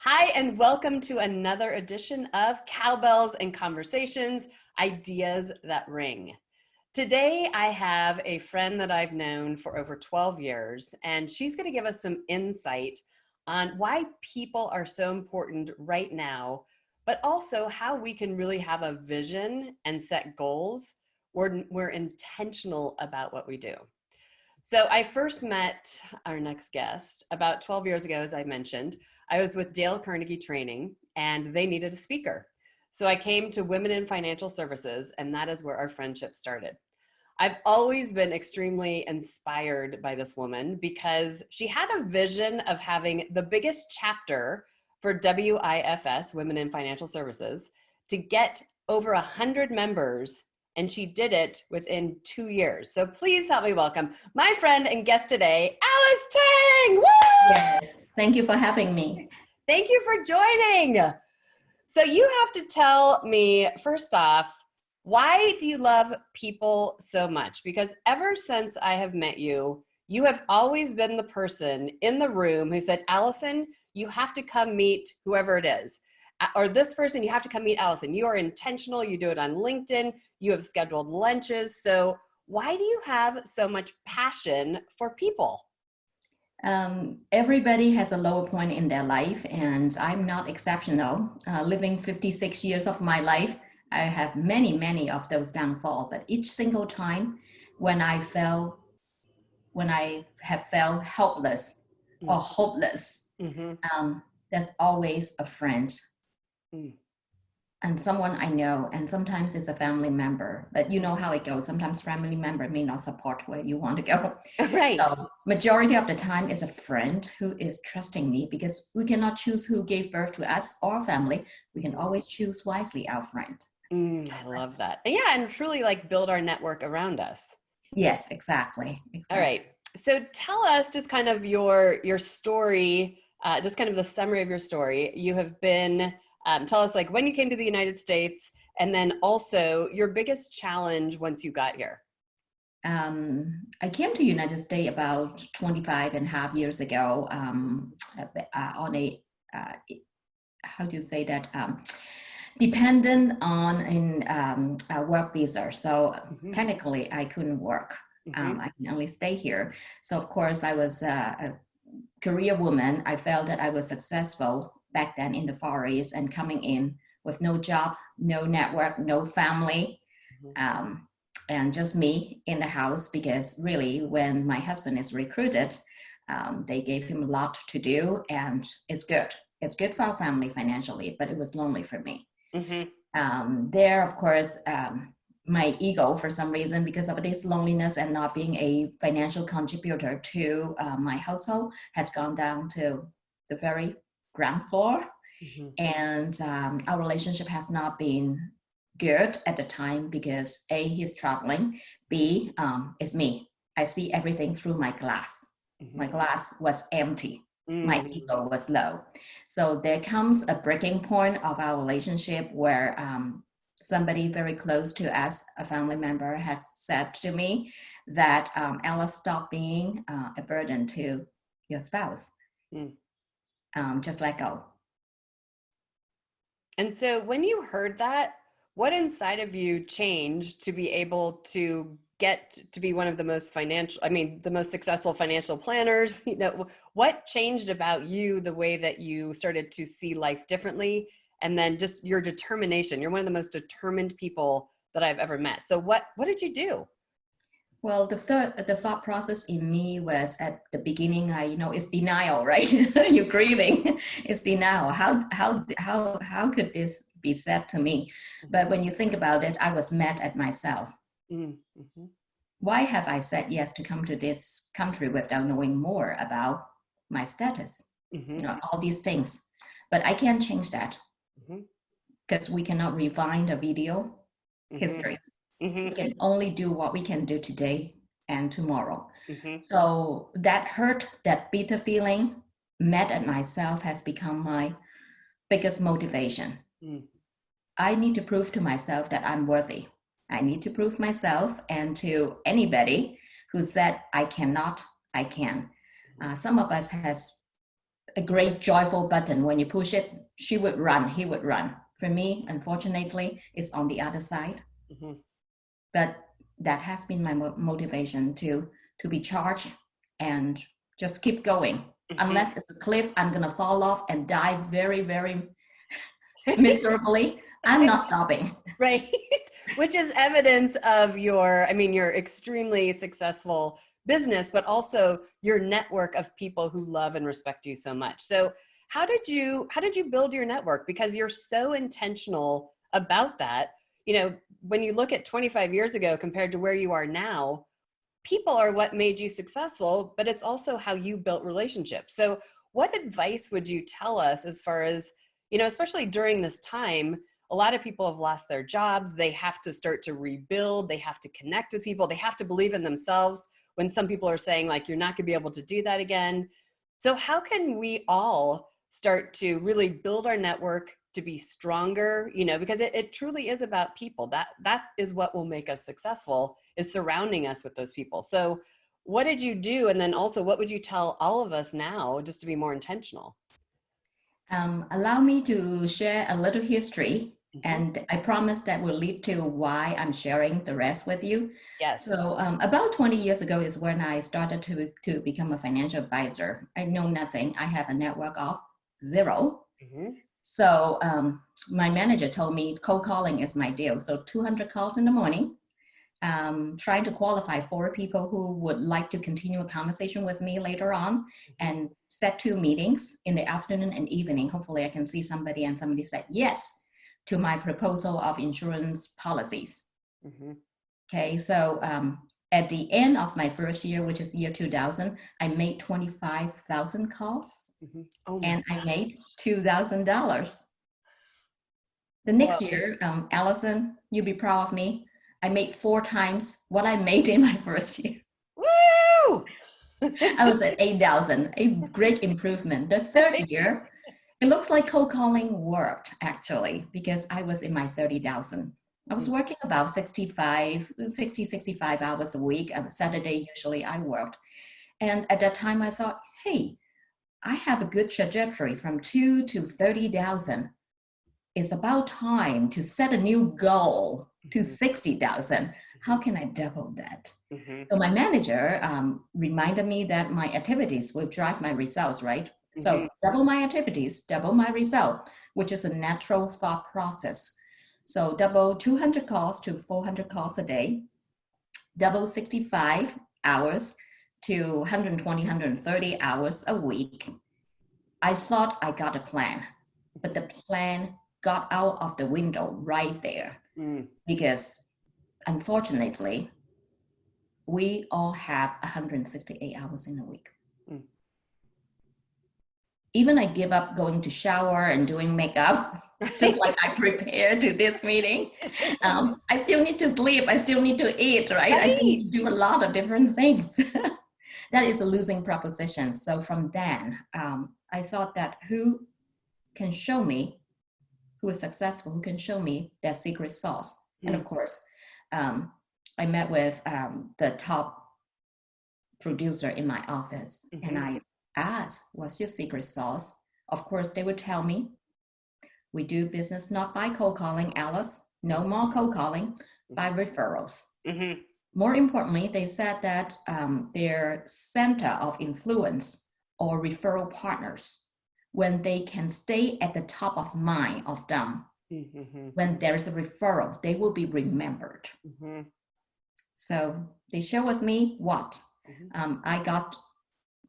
Hi, and welcome to another edition of Cowbells and Conversations, Ideas That Ring. Today, I have a friend that I've known for over 12 years, and she's going to give us some insight on why people are so important right now, but also how we can really have a vision and set goals where we're intentional about what we do. So I first met our next guest about 12 years ago, as I mentioned. I was with Dale Carnegie Training, and they needed a speaker. So I came to Women in Financial Services, and that is where our friendship started. I've always been extremely inspired by this woman because she had a vision of having the biggest chapter for WIFS, Women in Financial Services, to get over 100 members, and she did it within 2 years. So please help me welcome my friend and guest today, Alice Tang. Woo! Yes. Thank you for having me. Thank you for joining. So you have to tell me, first off, why do you love people so much? Because ever since I have met you, you have always been the person in the room who said, Allison, you have to come meet whoever it is. Or this person, you have to come meet Allison. You are intentional. You do it on LinkedIn. You have scheduled lunches. So why do you have so much passion for people? Everybody has a lower point in their life, and I'm not exceptional. Living 56 years of my life, I have many of those downfalls. But each single time when I have felt helpless or hopeless, there's always a friend and someone I know, and sometimes it's a family member. But you know how it goes. Sometimes family member may not support where you want to go. Right. So majority of the time is a friend who is trusting me, because we cannot choose who gave birth to us or family. We can always choose wisely our friend. I love that. And yeah, and truly like build our network around us. Yes, exactly. All right. So tell us just kind of your story, just kind of the summary of your story. You have been, tell us like when you came to the United States, and then also your biggest challenge once you got here. I came to United States about 25 and a half years ago on a, how do you say that? Dependent on a work visa. So technically I couldn't work. I can only stay here. So of course I was a career woman. I felt that I was successful back then in the Far East, and coming in with no job, no network, no family, and just me in the house, because really when my husband is recruited, they gave him a lot to do, and it's good. It's good for our family financially, but it was lonely for me. There, of course, my ego, for some reason, because of this loneliness and not being a financial contributor to my household, has gone down to the very ground floor. And our relationship has not been good at the time, because A, he's traveling, B, it's me. I see everything through my glass. My glass was empty. My ego was low. So there comes a breaking point of our relationship where somebody very close to us, a family member, has said to me that Alice, stop being a burden to your spouse. Just let go. And so when you heard that, what inside of you changed to be able to get to be one of the most the most successful financial planners? You know, what changed about you, the way that you started to see life differently, and then just your determination? You're one of the most determined people that I've ever met. So what did you do? Well, the thought process in me was, at the beginning, it's denial, right? You're grieving. It's denial. How could this be said to me? But when you think about it, I was mad at myself. Why have I said yes to come to this country without knowing more about my status? All these things. But I can't change that, because we cannot rewind the video history. We can only do what we can do today and tomorrow. So that hurt, that bitter feeling, mad at myself, has become my biggest motivation. I need to prove to myself that I'm worthy. I need to prove myself, and to anybody who said I cannot, I can. Some of us has a great joyful button. When you push it, she would run, he would run. For me, unfortunately, it's on the other side. Mm-hmm. But that has been my motivation to be charged and just keep going. Mm-hmm. Unless it's a cliff, I'm gonna fall off and die very, very miserably. I'm not stopping. Right. Which is evidence of your, I mean, your extremely successful business, but also your network of people who love and respect you so much. So how did you build your network? Because you're so intentional about that. You know, when you look at 25 years ago compared to where you are now, people are what made you successful, but it's also how you built relationships. So what advice would you tell us as far as, you know, especially during this time, a lot of people have lost their jobs. They have to start to rebuild. They have to connect with people. They have to believe in themselves when some people are saying like, you're not gonna be able to do that again. So how can we all start to really build our network to be stronger, you know, because it truly is about people. That is what will make us successful, is surrounding us with those people. So what did you do? And then also, what would you tell all of us now just to be more intentional? Allow me to share a little history, Mm-hmm. and I promise that will lead to why I'm sharing the rest with you. Yes. So, about 20 years ago is when I started to become a financial advisor. I know nothing. I have a network of zero. Mm-hmm. So, my manager told me cold calling is my deal. So, 200 calls in the morning, trying to qualify for people who would like to continue a conversation with me later on, and set 2 meetings in the afternoon and evening. Hopefully I can see somebody and somebody said yes to my proposal of insurance policies. Mm-hmm. Okay, so at the end of my first year, which is year 2000, I made 25,000 calls Mm-hmm. Oh my and I gosh. made $2,000. The next Well, year, Allison, you'll be proud of me. I made 4 times what I made in my first year. woo! I was at 8,000, a great improvement. The third year, it looks like cold calling worked actually, because I was in my 30,000. I was working about 65 hours a week. Saturday, usually I worked. And at that time I thought, hey, I have a good trajectory from 2 to 30,000. It's about time to set a new goal to 60,000. How can I double that? Mm-hmm. So my manager reminded me that my activities will drive my results, right? Mm-hmm. So double my activities, double my result, which is a natural thought process. So double 200 calls to 400 calls a day, double 65 hours to 120, 130 hours a week. I thought I got a plan, but the plan got out of the window right there, Mm. because unfortunately, we all have 168 hours in a week. Mm. Even I give up going to shower and doing makeup, just like I prepared to this meeting. I still need to sleep. I still need to eat, right? I still Right. need to do a lot of different things. That is a losing proposition. So from then, I thought that who can show me, who is successful, who can show me that secret sauce? And Mm. of course, I met with the top producer in my office, and Mm-hmm. I asked, what's your secret sauce? Of course, they would tell me, we do business not by cold calling, Alice. No more cold calling, by referrals. Mm-hmm. More importantly, they said that their center of influence or referral partners, when they can stay at the top of mind of them, Mm-hmm. when there is a referral, they will be remembered. Mm-hmm. So they share with me what Mm-hmm. I got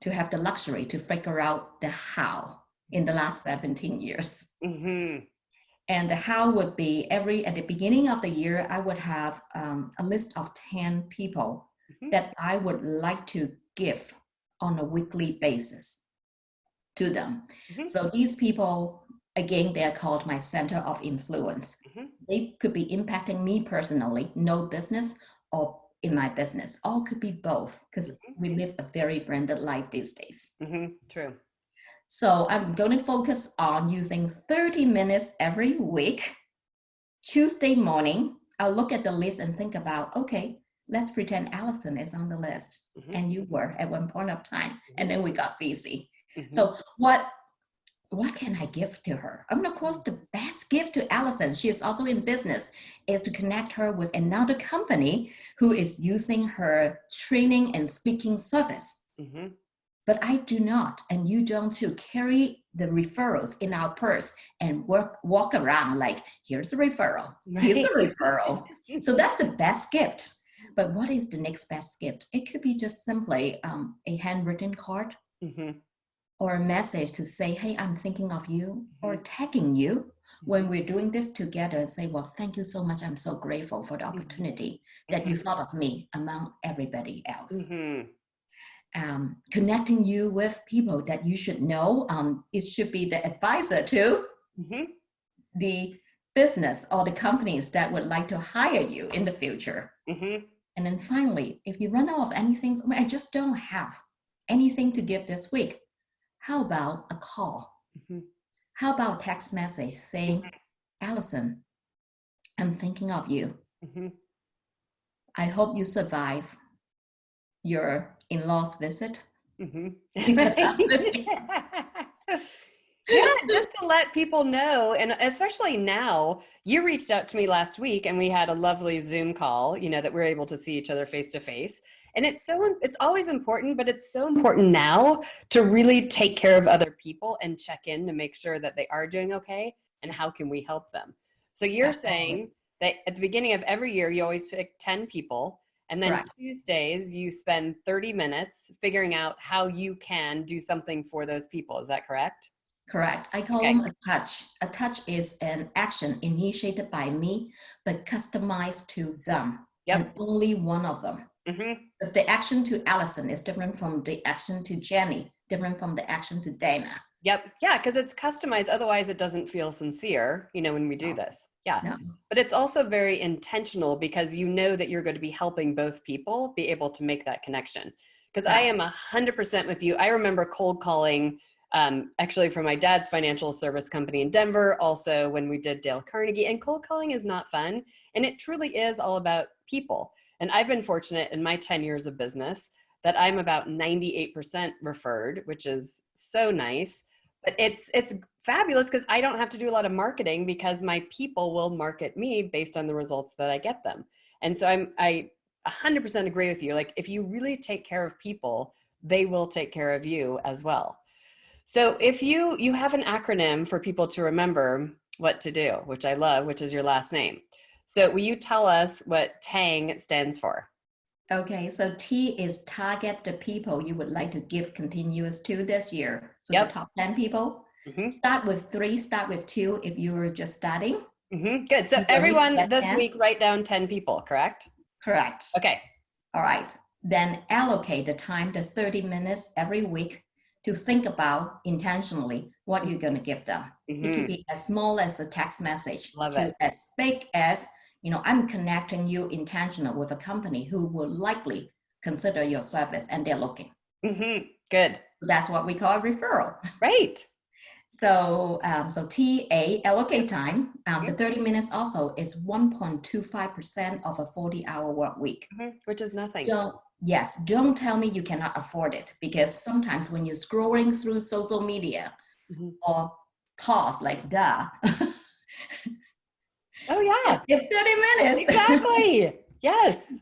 to have the luxury to figure out the how in the last 17 years. Mm-hmm. And the how would be at the beginning of the year, I would have a list of 10 people Mm-hmm. that I would like to give on a weekly basis to them. Mm-hmm. So these people, again, they're called my center of influence. Mm-hmm. They could be impacting me personally, no business, or in my business. All could be both, because we live a very branded life these days. Mm-hmm. True. So I'm going to focus on using 30 minutes every week. Tuesday morning, I'll look at the list and think about, okay, let's pretend Allison is on the list Mm-hmm. and you were at one point of time, and then we got busy. Mm-hmm. So what can I give to her? And of course, the best gift to Allison, she is also in business, is to connect her with another company who is using her training and speaking service. Mm-hmm. But I do not, and you don't too, carry the referrals in our purse and walk around like, here's a referral, here's a Right. referral. So that's the best gift. But what is the next best gift? It could be just simply a handwritten card Mm-hmm. or a message to say, hey, I'm thinking of you, or Mm-hmm. tagging you Mm-hmm. when we're doing this together and say, well, thank you so much. I'm so grateful for the opportunity that you thought of me among everybody else. Mm-hmm. Connecting you with people that you should know. It should be the advisor to Mm-hmm. the business or the companies that would like to hire you in the future. Mm-hmm. And then finally, if you run out of anything, I just don't have anything to give this week. How about a call? Mm-hmm. How about a text message saying, Allison, I'm thinking of you. Mm-hmm. I hope you survive your in-laws visit. Mm-hmm. Because after- Yeah, just to let people know, and especially now, you reached out to me last week and we had a lovely Zoom call, that we're able to see each other face to face. And it's always important, but it's so important now to really take care of other people and check in to make sure that they are doing okay and how can we help them. So you're Absolutely. saying that at the beginning of every year, you always pick 10 people. And then Correct. Tuesdays, you spend 30 minutes figuring out how you can do something for those people. Is that correct? Correct. I call Okay. them a touch. A touch is an action initiated by me, but customized to them, and Yep. only one of them. Mm-hmm. Because the action to Allison is different from the action to Jenny, different from the action to Dana. Yep. Yeah, because it's customized. Otherwise, it doesn't feel sincere, when we do No, this. Yeah. no. But it's also very intentional because you know that you're going to be helping both people be able to make that connection. Because I Correct. am 100% with you. I remember cold calling, actually from my dad's financial service company in Denver, also when we did Dale Carnegie. And cold calling is not fun. And it truly is all about people. And I've been fortunate in my 10 years of business that I'm about 98% referred, which is so nice. But it's fabulous because I don't have to do a lot of marketing because my people will market me based on the results that I get them. And so I 100% agree with you. Like if you really take care of people, they will take care of you as well. So if you have an acronym for people to remember what to do, which I love, which is your last name. So will you tell us what Tang stands for? Okay, so T is target the people you would like to give continuous to this year. So the Yep. top 10 people. Mm-hmm. Start with 3, start with 2 if you were just starting. Mm-hmm. Good. So Then we everyone get this 10. week write down 10 people, correct? Correct. Okay. All right. Then allocate the time, the 30 minutes every week to think about intentionally what you're going to give them. It could Mm-hmm. be as small as a text message Love to it. as big as, I'm connecting you intentional with a company who will likely consider your service and they're looking. Mm-hmm. Good. That's what we call a referral. Right. So, TA, allocate time. The 30 minutes also is 1.25% of a 40-hour work week. Mm-hmm. Which is nothing. Don't tell me you cannot afford it, because sometimes when you're scrolling through social media Mm-hmm. or pause like duh, Oh yeah, it's 30 minutes. exactly. Yes.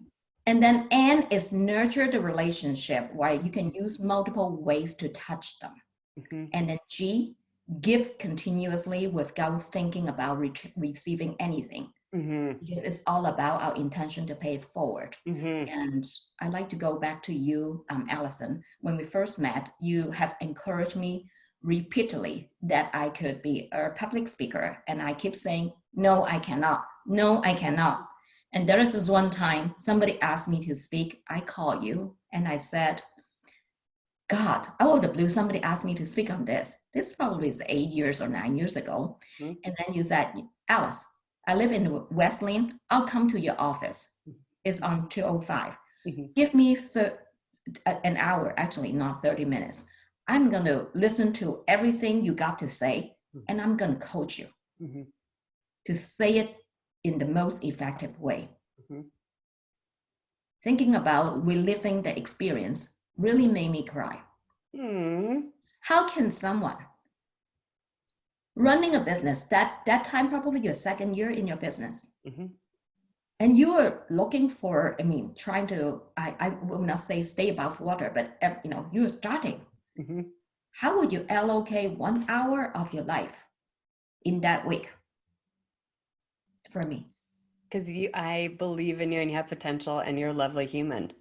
And then N is nurture the relationship, where you can use multiple ways to touch them. Mm-hmm. And then G, give continuously without thinking about receiving anything. Mm-hmm. Because it's all about our intention to pay it forward. Mm-hmm. And I like to go back to you, Allison. When we first met, you have encouraged me repeatedly that I could be a public speaker. And I keep saying, no, I cannot. No, I cannot. And there is this one time somebody asked me to speak. I called you and I said, God, out of the blue, somebody asked me to speak on this. This probably is 8 years or 9 years ago. Mm-hmm. And then you said, Alice, I live in Wesleyan. I'll come to your office. It's on 205. Mm-hmm. Give me an hour, actually, not 30 minutes. I'm going to listen to everything you got to say, and I'm going to coach you Mm-hmm. to say it in the most effective way. Mm-hmm. Thinking about reliving the experience really made me cry. Mm-hmm. How can someone running a business, that time probably your second year in your business, and you are looking for, I mean, trying to, I will not say stay above water, but you're starting. How would you allocate 1 hour of your life in that week for me? Because I believe in you and you have potential and you're a lovely human.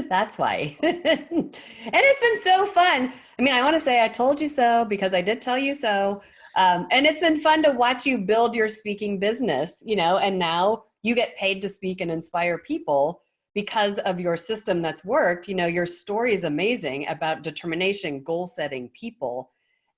That's why. And it's been so fun. I mean, I want to say I told you so because I did tell you so. And it's been fun to watch you build your speaking business, and now you get paid to speak and inspire people because of your system that's worked. Your story is amazing about determination, goal setting, people.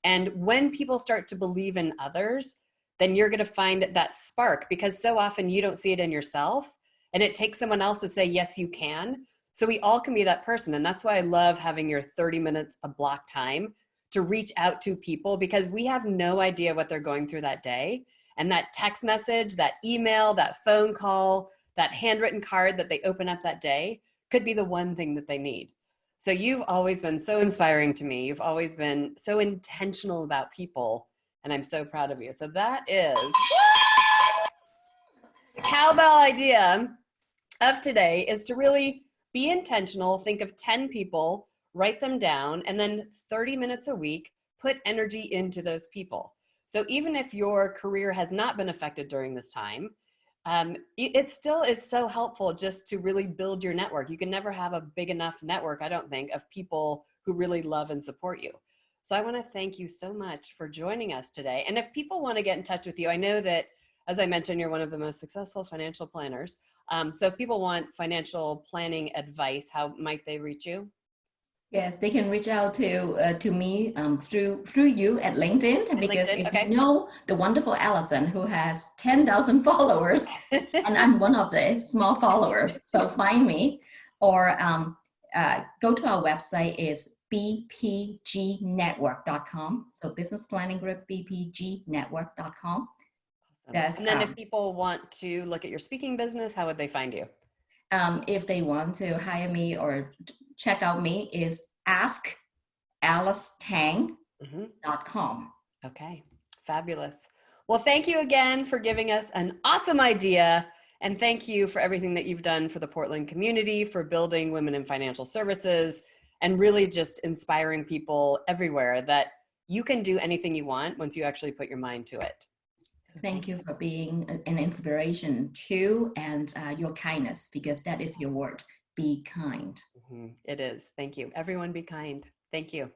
And when people start to believe in others, then you're going to find that spark, because so often you don't see it in yourself and it takes someone else to say, yes, you can. So we all can be that person. And that's why I love having your 30 minutes of block time to reach out to people, because we have no idea what they're going through that day. And that text message, that email, that phone call, that handwritten card that they open up that day could be the one thing that they need. So you've always been so inspiring to me. You've always been so intentional about people. And I'm so proud of you. So that is the cowbell idea of today, is to really be intentional. Think of 10 people, write them down, and then 30 minutes a week, put energy into those people. So even if your career has not been affected during this time, it still is so helpful just to really build your network. You can never have a big enough network, I don't think, of people who really love and support you. So I want to thank you so much for joining us today. And if people want to get in touch with you, I know that, as I mentioned, you're one of the most successful financial planners. So if people want financial planning advice, how might they reach you? Yes, they can reach out to me through you at LinkedIn, At because LinkedIn, if okay. you know the wonderful Allison, who has 10,000 followers, and I'm one of the small followers, so find me, or go to our website, is bpgnetwork.com. So Business Planning Group, bpgnetwork.com. That's And then if people want to look at your speaking business, how would they find you? if they want to hire me or check out me, is askAlicetang.com. Okay, fabulous. Well, thank you again for giving us an awesome idea. And thank you for everything that you've done for the Portland community, for building women in financial services, and really just inspiring people everywhere that you can do anything you want once you actually put your mind to it. So Thank you for being an inspiration too, and your kindness, because that is your word. Be kind. It is. Thank you. Everyone be kind. Thank you.